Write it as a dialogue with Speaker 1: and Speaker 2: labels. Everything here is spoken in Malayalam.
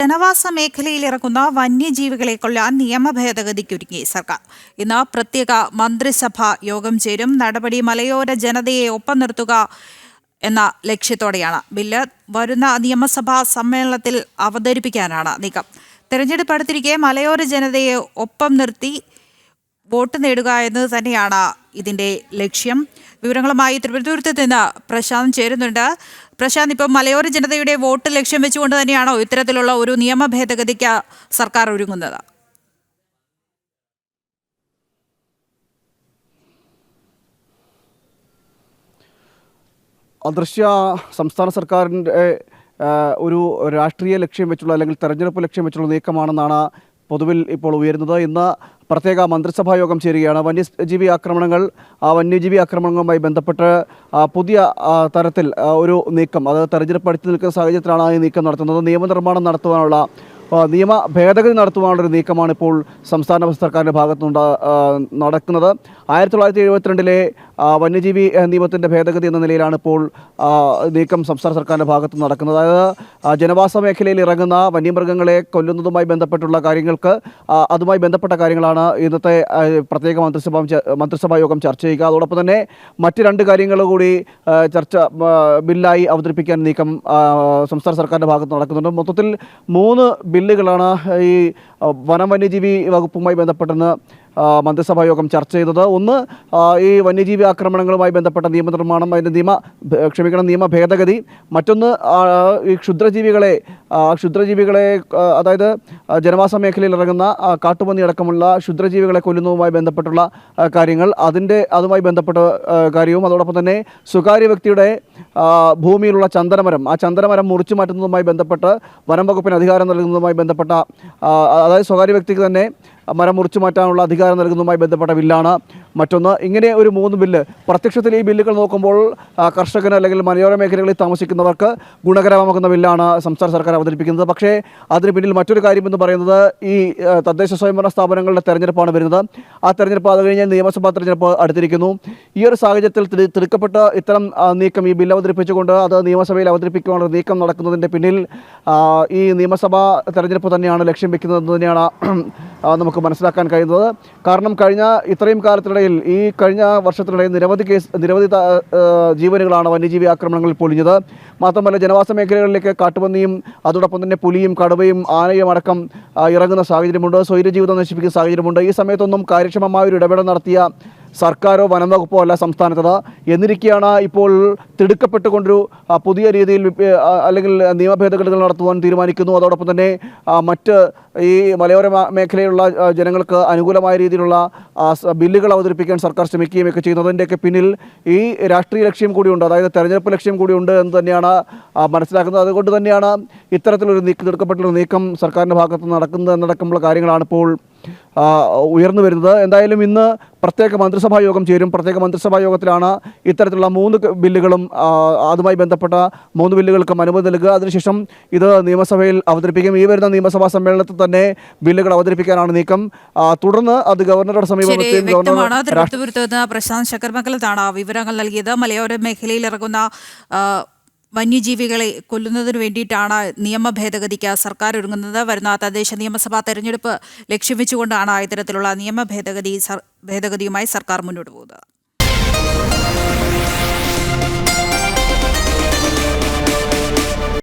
Speaker 1: ജനവാസ മേഖലയിൽ ഇറങ്ങുന്ന വന്യജീവികളെ കൊല്ലാൻ നിയമ ഭേദഗതിക്കൊരുങ്ങി സർക്കാർ. ഇന്ന് പ്രത്യേക മന്ത്രിസഭാ യോഗം ചേരും. നടപടി മലയോര ജനതയെ ഒപ്പം നിർത്തുക എന്ന ലക്ഷ്യത്തോടെയാണ്. ബില്ല് വരുന്ന നിയമസഭാ സമ്മേളനത്തിൽ അവതരിപ്പിക്കാനാണ് നീക്കം. തെരഞ്ഞെടുപ്പ് അടുത്തിരിക്കെ മലയോര ജനതയെ ഒപ്പം നിർത്തി വോട്ട് നേടുക എന്നത് തന്നെയാണ് ഇതിന്റെ ലക്ഷ്യം. വിവരങ്ങളുമായി തിരുവനന്തപുരത്ത് നിന്ന് പ്രശാന്ത് ചേരുന്നുണ്ട്. പ്രശാന്ത്, ഇപ്പം മലയോര ജനതയുടെ വോട്ട് ലക്ഷ്യം വെച്ചുകൊണ്ട് തന്നെയാണോ ഇത്തരത്തിലുള്ള ഒരു നിയമ ഭേദഗതിക്ക് സർക്കാർ ഒരുങ്ങുന്നത്?
Speaker 2: അദൃശ്യ സംസ്ഥാന സർക്കാരിൻ്റെ ഒരു രാഷ്ട്രീയ ലക്ഷ്യം വെച്ചുള്ള അല്ലെങ്കിൽ തെരഞ്ഞെടുപ്പ് ലക്ഷ്യം വെച്ചുള്ള നീക്കമാണെന്നാണ് പൊതുവിൽ ഇപ്പോൾ ഉയരുന്നത്. ഇന്ന് പ്രത്യേക മന്ത്രിസഭാ യോഗം ചേരുകയാണ്. വന്യജീവി ആക്രമണങ്ങളുമായി ബന്ധപ്പെട്ട് പുതിയ തരത്തിൽ ഒരു നീക്കം, അത് തെരഞ്ഞെടുപ്പ് അടുത്ത് നിൽക്കുന്ന സാഹചര്യത്തിലാണ് ഈ നീക്കം നടത്തുന്നത്. നിയമനിർമ്മാണം നടത്തുവാനുള്ള നിയമ ഭേദഗതി നടത്തുവാനുള്ളൊരു നീക്കമാണ് ഇപ്പോൾ സംസ്ഥാന സർക്കാരിൻ്റെ ഭാഗത്തുനിന്ന് നടക്കുന്നത്. 1972 വന്യജീവി നിയമത്തിൻ്റെ ഭേദഗതി എന്ന നിലയിലാണ് ഇപ്പോൾ നീക്കം സംസ്ഥാന സർക്കാരിൻ്റെ ഭാഗത്ത് നടക്കുന്നത്. അതായത് ജനവാസ മേഖലയിൽ ഇറങ്ങുന്ന വന്യമൃഗങ്ങളെ കൊല്ലുന്നതുമായി ബന്ധപ്പെട്ടുള്ള കാര്യങ്ങൾക്ക് അതുമായി ബന്ധപ്പെട്ട കാര്യങ്ങളാണ് ഇന്നത്തെ പ്രത്യേക മന്ത്രിസഭാ യോഗം ചർച്ച ചെയ്യുക. അതോടൊപ്പം തന്നെ മറ്റ് 2 കാര്യങ്ങൾ കൂടി ബില്ലായി അവതരിപ്പിക്കാൻ നീക്കം സംസ്ഥാന സർക്കാരിൻ്റെ ഭാഗത്ത് നടക്കുന്നുണ്ട്. മൊത്തത്തിൽ 3 ബില്ലുകളാണ് ഈ വന്യജീവി വകുപ്പുമായി ബന്ധപ്പെട്ടെന്ന് മന്ത്രിസഭാ യോഗം ചർച്ച ചെയ്തത്. ഒന്ന്, ഈ വന്യജീവി ആക്രമണങ്ങളുമായി ബന്ധപ്പെട്ട നിയമനിർമ്മാണം, അതിൻ്റെ നിയമ ഭേദഗതി. മറ്റൊന്ന്, ഈ ക്ഷുദ്രജീവികളെ അതായത് ജനവാസ മേഖലയിൽ ഇറങ്ങുന്ന കാട്ടുപന്നി അടക്കമുള്ള ക്ഷുദ്രജീവികളെ കൊല്ലുന്നതുമായി ബന്ധപ്പെട്ടുള്ള കാര്യങ്ങൾ, അതുമായി ബന്ധപ്പെട്ട കാര്യവും. അതോടൊപ്പം തന്നെ സ്വകാര്യ വ്യക്തിയുടെ ഭൂമിയിലുള്ള ആ ചന്ദനമരം മുറിച്ചു മാറ്റുന്നതുമായി ബന്ധപ്പെട്ട് വനം വകുപ്പിന് അധികാരം നൽകുന്നതുമായി ബന്ധപ്പെട്ട, അതായത് സ്വകാര്യ വ്യക്തിക്ക് തന്നെ മരം മുറിച്ചു മാറ്റാനുള്ള അധികാരം നൽകുന്നതുമായി ബന്ധപ്പെട്ട ബില്ലാണ് മറ്റൊന്ന്. ഇങ്ങനെ ഒരു 3 ബില്ല്. പ്രത്യക്ഷത്തിൽ ഈ ബില്ലുകൾ നോക്കുമ്പോൾ കർഷകന് അല്ലെങ്കിൽ മലയോര മേഖലകളിൽ താമസിക്കുന്നവർക്ക് ഗുണകരമാകുന്ന ബില്ലാണ് സംസ്ഥാന സർക്കാർ അവതരിപ്പിക്കുന്നത്. പക്ഷേ അതിന് പിന്നിൽ മറ്റൊരു കാര്യം എന്ന് പറയുന്നത് ഈ തദ്ദേശ സ്വയംഭരണ സ്ഥാപനങ്ങളുടെ തെരഞ്ഞെടുപ്പാണ് വരുന്നത്. ആ തെരഞ്ഞെടുപ്പ് അത് കഴിഞ്ഞാൽ നിയമസഭാ തെരഞ്ഞെടുപ്പ് അടുത്തിരിക്കുന്നു. ഈ ഒരു സാഹചര്യത്തിൽ തിടുക്കപ്പെട്ട ഇത്തരം നീക്കം, ഈ ബില്ല് അവതരിപ്പിച്ചുകൊണ്ട് അത് നിയമസഭയിൽ അവതരിപ്പിക്കാനുള്ള നീക്കം നടക്കുന്നതിൻ്റെ പിന്നിൽ ഈ നിയമസഭാ തെരഞ്ഞെടുപ്പ് തന്നെയാണ് ലക്ഷ്യം വെക്കുന്നതെന്ന് തന്നെയാണ് നമുക്ക് മനസ്സിലാക്കാൻ കഴിയുന്നത്. കാരണം ഇത്രയും കാലത്തിനിടയിൽ, ഈ കഴിഞ്ഞ വർഷത്തിനിടയിൽ നിരവധി ജീവനുകളാണ് വന്യജീവി ആക്രമണങ്ങളിൽ പൊലിഞ്ഞത്. മാത്രമല്ല, ജനവാസ മേഖലകളിലേക്ക് കാട്ടുപന്നിയും അതോടൊപ്പം തന്നെ പുലിയും കടുവയും ആനയും അടക്കം ഇറങ്ങുന്ന സാഹചര്യമുണ്ട്. സ്വൈര്യജീവിതം നശിപ്പിക്കുന്ന സാഹചര്യമുണ്ട്. ഈ സമയത്തൊന്നും കാര്യക്ഷമമായ ഒരു ഇടപെടൽ നടത്തിയ സർക്കാരോ വനം വകുപ്പോ അല്ല സംസ്ഥാനത്തത്. എന്നിരിക്കെയാണ് ഇപ്പോൾ തിടുക്കപ്പെട്ടുകൊണ്ടൊരു പുതിയ രീതിയിൽ അല്ലെങ്കിൽ നിയമ ഭേദഗതികൾ നടത്തുവാൻ തീരുമാനിക്കുന്നു. അതോടൊപ്പം തന്നെ മറ്റ് ഈ മലയോര മേഖലയിലുള്ള ജനങ്ങൾക്ക് അനുകൂലമായ രീതിയിലുള്ള ബില്ലുകൾ അവതരിപ്പിക്കാൻ സർക്കാർ ശ്രമിക്കുകയൊക്കെ ചെയ്യുന്നതിൻ്റെയൊക്കെ പിന്നിൽ ഈ രാഷ്ട്രീയ ലക്ഷ്യം കൂടിയുണ്ട്, അതായത് തെരഞ്ഞെടുപ്പ് ലക്ഷ്യം കൂടിയുണ്ട് എന്ന് തന്നെയാണ് മനസ്സിലാക്കുന്നത്. അതുകൊണ്ട് തന്നെയാണ് ഇത്തരത്തിലൊരു തിടുക്കപ്പെട്ടുള്ള നീക്കം സർക്കാരിൻ്റെ ഭാഗത്ത് നടക്കുന്നത് എന്നടക്കമുള്ള കാര്യങ്ങളാണ് ഇപ്പോൾ ഉയർന്നു വരുന്നത്. എന്തായാലും ഇന്ന് പ്രത്യേക മന്ത്രിസഭാ യോഗം ചേരും. പ്രത്യേക മന്ത്രിസഭാ യോഗത്തിലാണ് ഇത്തരത്തിലുള്ള 3 ബില്ലുകളും അതുമായി ബന്ധപ്പെട്ട 3 ബില്ലുകൾക്കും അനുമതി നൽകുക. അതിനുശേഷം ഇത് നിയമസഭയിൽ അവതരിപ്പിക്കും. ഈ വരുന്ന നിയമസഭാ സമ്മേളനത്തിൽ തന്നെ ബില്ലുകൾ അവതരിപ്പിക്കാനാണ് നീക്കം. തുടർന്ന് അത് ഗവർണറുടെ സമീപത്തെയും
Speaker 1: പ്രശാന്ത് ശക്കർമംഗലത്താണ് വിവരങ്ങൾ നൽകിയത്. മലയോര മേഖലയിൽ ഇറങ്ങുന്ന വന്യജീവികളെ കൊല്ലുന്നതിന് വേണ്ടിയിട്ടാണ് നിയമ ഭേദഗതിക്ക് സർക്കാർ ഒരുങ്ങുന്നത്. വരുന്ന തദ്ദേശ നിയമസഭാ തെരഞ്ഞെടുപ്പ് ലക്ഷ്യം വെച്ചുകൊണ്ടാണ് ഇത്തരത്തിലുള്ള നിയമ ഭേദഗതിയുമായി സർക്കാർ മുന്നോട്ട് പോകുന്നത്.